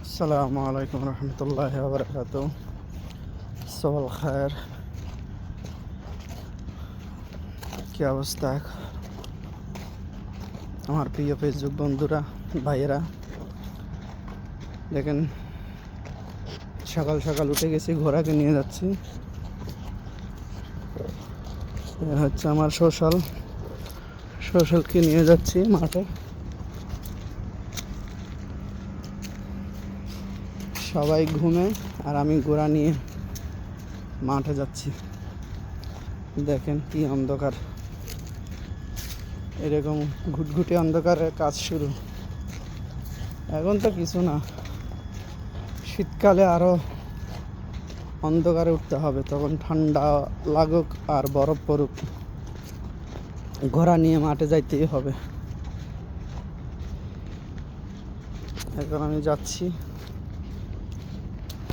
আসসালামু আলাইকুম রহমতুল্লাহি ওয়া বারাকাতুহু। সবাল খায়ের, কি অবস্থা আমার প্রিয় ফেসবুক বন্ধুরা, ভাইয়েরা? দেখেন, সকাল সকাল উঠে গেছি, ঘোড়াকে নিয়ে যাচ্ছি। হচ্ছে আমার সোশ্যালকে নিয়ে যাচ্ছি মাঠে। সবাই ঘুমে আর আমি ঘোড়া নিয়ে মাঠে যাচ্ছি। দেখেন কি অন্ধকার, এরকম ঘুটঘুটে অন্ধকারের কাজ শুরু। এখন তো কিছু না, শীতকালে আরো অন্ধকারে উঠতে হবে, তখন ঠান্ডা লাগুক আর বরফ পড়ুক, ঘোড়া নিয়ে মাঠে যাইতেই হবে। এখন আমি যাচ্ছি,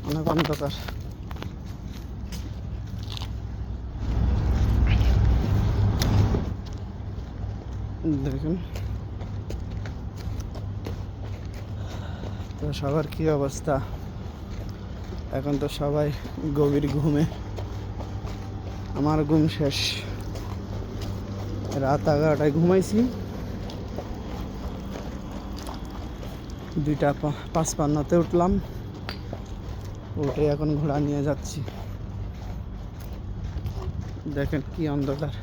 অনেক অন্ধকার। দেখুন তো সবার কি অবস্থা। এখন তো সবাই গভীর ঘুমে, আমার ঘুম শেষ। রাত 11টায় ঘুমাইছি, 2:55 উঠলাম। উঠে এখন ঘোড়া নিয়ে যাচ্ছি। দেখেন কি অন্ধকার।